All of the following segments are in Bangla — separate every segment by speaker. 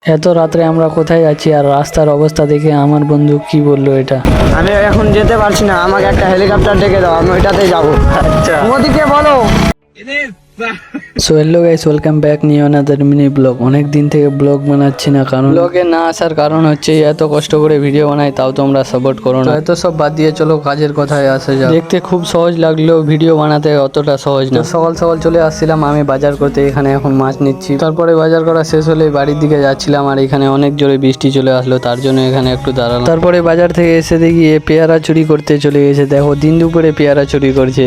Speaker 1: এত রাত্রে আমরা কোথায় আছি আর রাস্তার অবস্থা দেখে আমার বন্ধু কি বললো এটা।
Speaker 2: আমি এখন যেতে পারছি না, আমাকে একটা হেলিকপ্টার ডেকে দাও, আমি ওইটাতে যাবো।
Speaker 1: আচ্ছা,
Speaker 2: মোদিকে বলো।
Speaker 1: So hello guys, welcome back new another mini blog. অনেক দিন থেকে ব্লগ বানাচ্ছি না, কারণ ব্লগে না আসার কারণ হচ্ছে এত কষ্ট করে ভিডিও বানাই তাও তোমরা সাপোর্ট করো না। এত সব বাদ দিয়ে চলো কাজের কথায় আসা যাক। দেখতে খুব সহজ লাগলেও ভিডিও বানাতে অতটা সহজ না। সকাল সকাল চলে আসছিলাম আমি বাজার করতে, এখানে এখন মাছ নিচ্ছি। তারপরে বাজার করা শেষ হলে বাড়ির দিকে যাচ্ছিলাম আর এখানে অনেক জোরে বৃষ্টি চলে আসলো, তার জন্য এখানে একটু দাঁড়ালাম। তারপরে বাজার থেকে এসে দেখি এ পেয়ারা চুরি করতে চলে গেছে। দেখো দিন দুপুরে পেয়ারা চুরি করছে।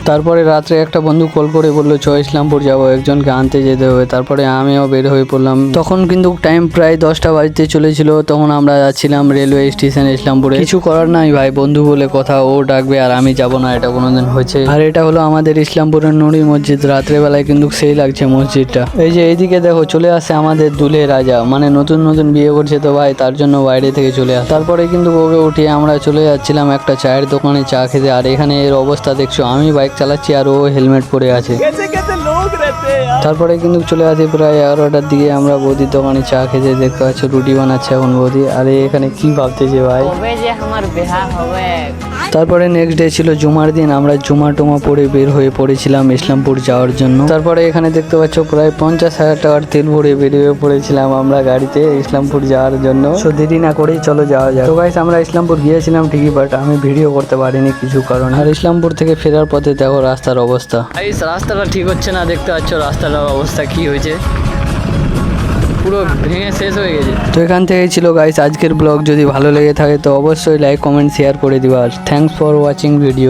Speaker 1: তারপরে রাত্রে একটা বন্ধু কল করে বললো চ ইসলামপুর যাবো, একজনকে আনতে যেতে হবে। তারপরে আমিও বের হয়ে পড়লাম। তখন কিন্তু টাইম প্রায় 10টা বাজতে চলেছিল। তখন আমরা যাচ্ছিলাম রেলওয়ে স্টেশন ইসলামপুরে। কিছু করার নাই ভাই, বন্ধু বলে কথা, ও ডাকবে আর আমি যাব না, এটা কোনোদিন হয়েছে। আর এটা হলো আমাদের ইসলামপুরের নুড়ি মসজিদ। রাত্রে বেলায় কিন্তু সেই লাগছে মসজিদটা। এই যে এইদিকে দেখো চলে আসে আমাদের দুলে রাজা, মানে নতুন নতুন বিয়ে করছে তো ভাই, তার জন্য বাইরে থেকে চলে আসে। তারপরে কিন্তু ওকে উঠিয়ে আমরা চলে যাচ্ছিলাম একটা চায়ের দোকানে চা খেতে। আর এখানে এর অবস্থা দেখছো, আমি বাইক চালাচ্ছি আর ও হেলমেট পরে আছে। তারপরে কিন্তু চলে আসি প্রায় 11টার দিকে। আমরা বৌদির দোকানে চা খেতে, দেখতে পাচ্ছ রুটি বানাচ্ছে এখন বৌদি। আরে এখানে কি ভাবতেছে ভাই। তারপরে নেক্সট ডে ছিল জুমার দিন। আমরা জুমা টুমা পরে বের হয়ে পড়েছিলাম ইসলামপুর যাওয়ার জন্য। তারপরে এখানে দেখতে পাচ্ছ প্রায় 50,000 টাকার তেল ভরে বেরিয়ে পড়েছিলাম আমরা গাড়িতে ইসলামপুর যাওয়ার জন্য। সো দেরি না করেই চলো যাওয়া যায়। তো গাইস আমরা ইসলামপুর গিয়েছিলাম ঠিকই, বাট আমি ভিডিও করতে পারিনি কিছু কারণে। আর ইসলামপুর থেকে ফেরার পথে দেখো রাস্তার অবস্থা। গাইস রাস্তাটা ঠিক হচ্ছে না, দেখতে পাচ্ছ রাস্তাটার অবস্থা কি হয়েছে, পুরো ভেঙে শেষ হয়ে গেছে। তো এখান থেকে ছিল গাইস আজকের ব্লগ। যদি ভালো লেগে থাকে তো অবশ্যই লাইক কমেন্ট শেয়ার করে দিবা। Thanks for watching video.